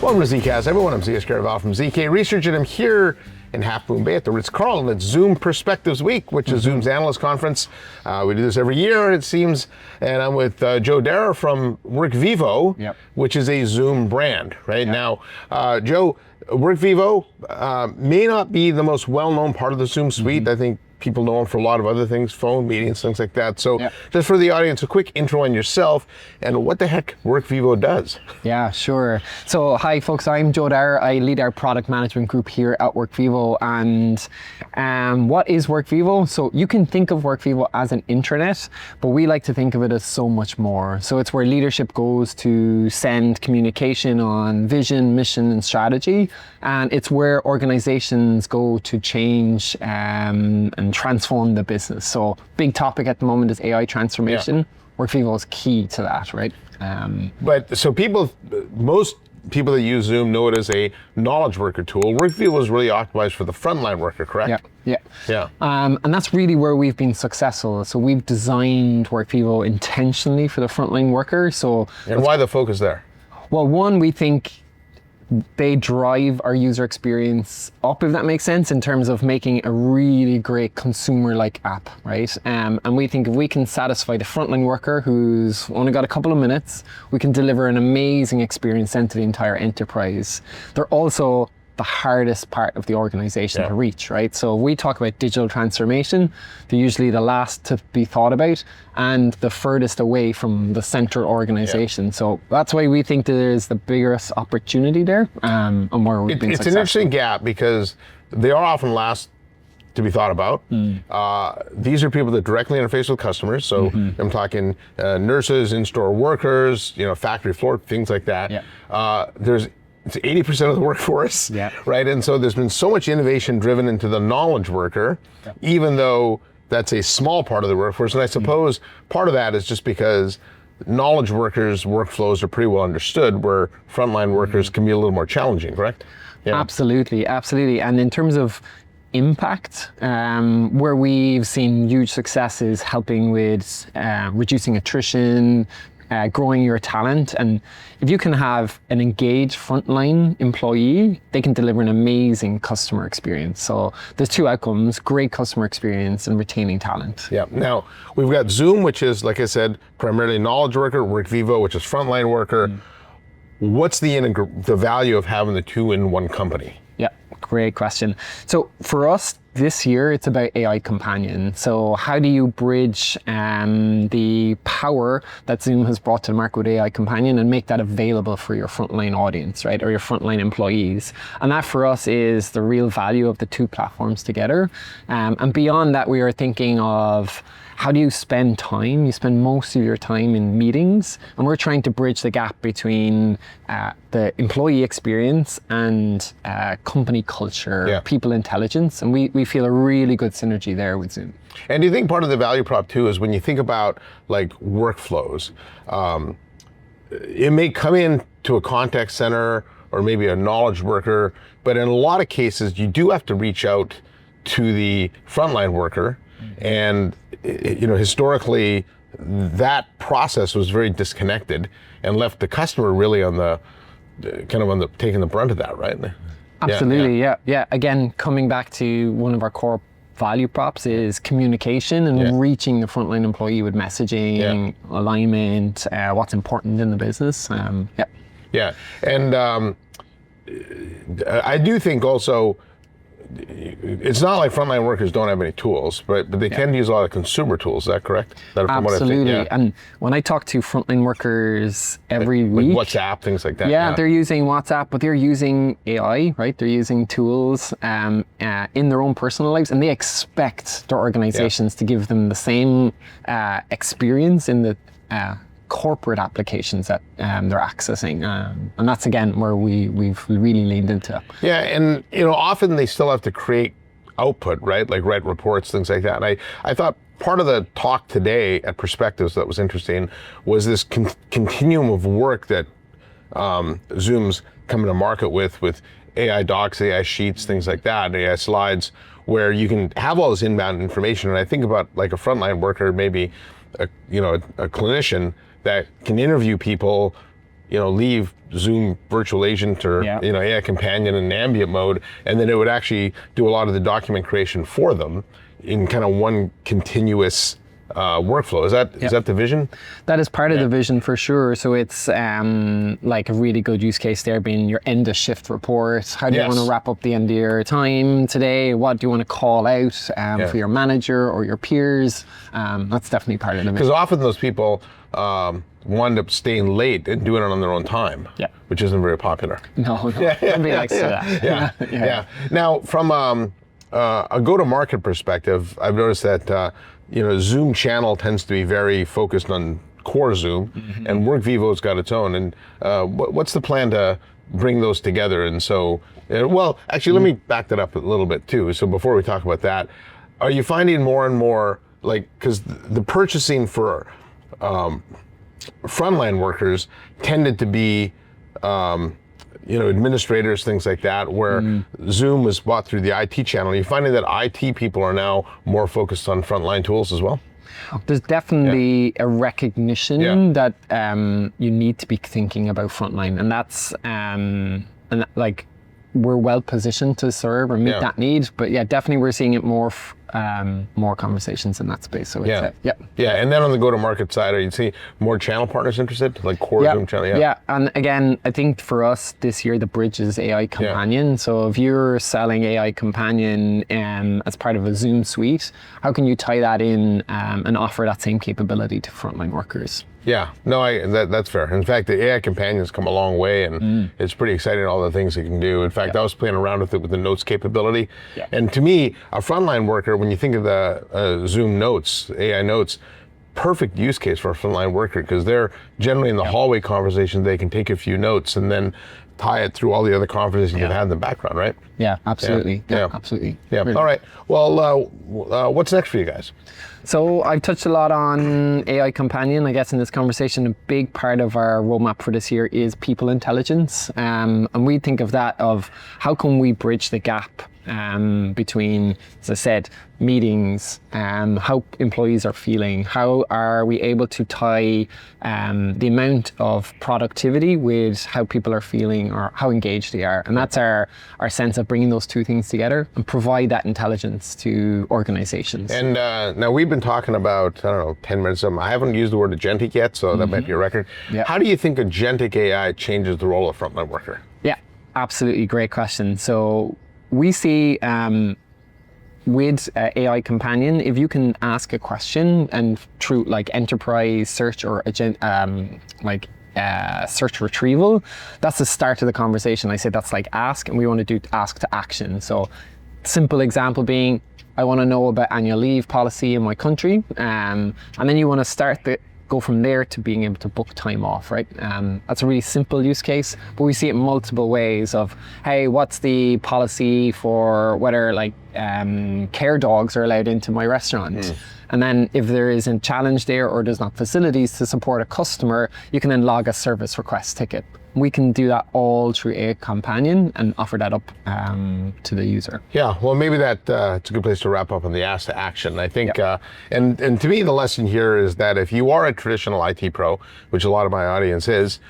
Welcome to ZKast, everyone. I'm Zeus Kerravala from ZK Research, and I'm here in Half Moon Bay at the Ritz-Carlton. It's Zoom Perspectives Week, which is Zoom's analyst conference. We do this every year, it seems, and I'm with Joe Darrer from Workvivo, which is a Zoom brand, right? Now, Joe, Workvivo may not be the most well-known part of the Zoom suite. I think people know them for a lot of other things, phone meetings, things like that. So just for the audience, a quick intro on yourself and what the heck Workvivo does. Yeah, sure. So hi folks, I'm Joe Darrer. I lead our product management group here at Workvivo. And what is Workvivo? So you can think of Workvivo as an intranet, but we like to think of it as so much more. So it's where leadership goes to send communication on vision, mission, and strategy. And it's where organizations go to change and transform the business. So big topic at the moment is AI transformation. Workvivo is key to that, right? But so most people that use Zoom know it as a knowledge worker tool. Workvivo is really optimized for the frontline worker, correct? Yeah. And that's really where we've been successful. So we've designed Workvivo intentionally for the frontline worker. And why the focus there? Well, one, we think they drive our user experience up, if that makes sense, in terms of making a really great consumer-like app, right? And we think if we can satisfy the frontline worker who's only got a couple of minutes, we can deliver an amazing experience then to the entire enterprise. They're also the hardest part of the organization to reach, right? So we talk about digital transformation, they're usually the last to be thought about and the furthest away from the central organization. So that's why we think there's the biggest opportunity there and where we've been successful. It's an interesting gap because they are often last to be thought about. These are people that directly interface with customers. So I'm talking nurses, in-store workers, factory floor, things like that. It's 80% of the workforce, right? And so there's been so much innovation driven into the knowledge worker, even though that's a small part of the workforce. And I suppose part of that is just because knowledge workers' workflows are pretty well understood, where frontline workers can be a little more challenging, correct? Absolutely. And in terms of impact, where we've seen huge successes helping with reducing attrition, growing your talent. And if you can have an engaged frontline employee, they can deliver an amazing customer experience. So there's two outcomes: great customer experience and retaining talent. Now we've got Zoom, which is, like I said, primarily knowledge worker, Workvivo, which is frontline worker. What's the value of having the two in one company? Great question. So for us this year, it's about AI Companion. So how do you bridge the power that Zoom has brought to the market with AI Companion and make that available for your frontline audience, right? Or your frontline employees. And that for us is the real value of the two platforms together. And beyond that, we are thinking of how do you spend time? You spend most of your time in meetings, and we're trying to bridge the gap between the employee experience and company culture, people intelligence, and we feel a really good synergy there with Zoom. And do you think part of the value prop too is when you think about like workflows, it may come into a contact center or maybe a knowledge worker, but in a lot of cases you do have to reach out to the frontline worker. And historically, that process was very disconnected and left the customer really on the taking the brunt of that, right? Absolutely, yeah. Again, coming back to one of our core value props is communication and reaching the frontline employee with messaging, alignment, what's important in the business. And I do think also, it's not like frontline workers don't have any tools, but they tend to use a lot of consumer tools. Is that correct? Absolutely. And when I talk to frontline workers every week, like WhatsApp, things like that. They're using WhatsApp, but they're using AI, right? They're using tools in their own personal lives, and they expect their organizations to give them the same experience in the corporate applications that they're accessing, and that's again where we've really leaned into. And often they still have to create output, right? Like write reports, things like that. And I thought part of the talk today at Perspectives that was interesting was this continuum of work that Zoom's coming to market with AI docs, AI sheets, things like that, AI slides, where you can have all this inbound information. And I think about like a frontline worker, maybe a clinician that can interview people leave Zoom virtual agent or AI companion in ambient mode, and then it would actually do a lot of the document creation for them in kind of one continuous workflow. Is that the vision? That is part of the vision for sure. So it's like a really good use case there being your end of shift report. How do you want to wrap up the end of your time today? What do you want to call out for your manager or your peers? That's definitely part of the vision. Because often those people wind up staying late and doing it on their own time, which isn't very popular. No. Nobody likes that. Yeah. Now, from a go-to-market perspective, I've noticed that Zoom channel tends to be very focused on core Zoom, and Workvivo's got its own. And what's the plan to bring those together? And so, well, actually, let me back that up a little bit too. So before we talk about that, are you finding more and more, like, because the purchasing for frontline workers tended to be administrators, things like that, where Zoom was bought through the IT channel. Are you finding that IT people are now more focused on frontline tools as well? There's definitely a recognition that you need to be thinking about frontline, and that's we're well positioned to serve or meet that need. But definitely we're seeing it more conversations in that space. So it's, and then on the go-to-market side, are you seeing more channel partners interested, like core Zoom channel? Yeah, and again, I think for us this year the bridge is AI Companion. So if you're selling AI Companion as part of a Zoom suite, how can you tie that in and offer that same capability to frontline workers? Yeah, no, that's fair. In fact, the AI Companion's come a long way, and it's pretty exciting, all the things it can do. In fact, I was playing around with it with the notes capability. Yeah. And to me, a frontline worker, when you think of the Zoom notes, AI notes, perfect use case for a frontline worker, because they're generally in the hallway conversation, they can take a few notes and then tie it through all the other conversations you've had in the background, right? Yeah, absolutely. Yeah, absolutely. Yeah, really. All right. Well, what's next for you guys? So I've touched a lot on AI Companion. I guess in this conversation, a big part of our roadmap for this year is people intelligence. And we think of that of how can we bridge the gap between, as I said, meetings, how employees are feeling, how are we able to tie the amount of productivity with how people are feeling or how engaged they are. And that's our sense of bringing those two things together and provide that intelligence to organizations. And now we've been talking about, 10 minutes. I haven't used the word agentic yet, so that might be a record. Yeah. How do you think agentic AI changes the role of frontline worker? Yeah, absolutely. Great question. So we see with AI Companion, if you can ask a question and through like enterprise search or search retrieval, that's the start of the conversation. I say that's like ask, and we want to do ask to action. So simple example being, I want to know about annual leave policy in my country, and then you want to go from there to being able to book time off, right? That's a really simple use case, but we see it in multiple ways of, hey, what's the policy for whether care dogs are allowed into my restaurant? And then if there is a challenge there or there's not facilities to support a customer, you can then log a service request ticket. We can do that all through AI Companion and offer that up to the user. Yeah, well, maybe it's a good place to wrap up on the ask to action. I think, and to me, the lesson here is that if you are a traditional IT pro, which a lot of my audience is,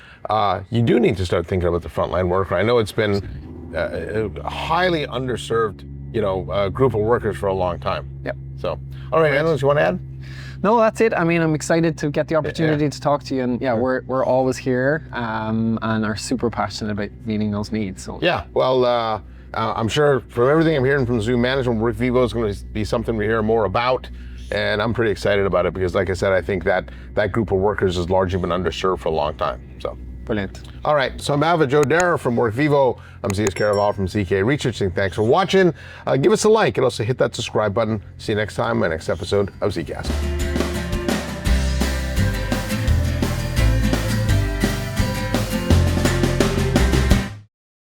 you do need to start thinking about the frontline worker. I know it's been a highly underserved, group of workers for a long time. Yep. So, all right, anything else you want to add? No, that's it. I mean, I'm excited to get the opportunity to talk to you, and we're always here and are super passionate about meeting those needs. So well, I'm sure from everything I'm hearing from Zoom management, Workvivo is going to be something we hear more about, and I'm pretty excited about it because, like I said, I think that group of workers has largely been underserved for a long time. So. Brilliant. All right, so I'm Alva Joe Darrer from Workvivo. I'm Zeus Kerravala from ZK Research. Thanks for watching. Give us a like and also hit that subscribe button. See you next time, my next episode of ZKast.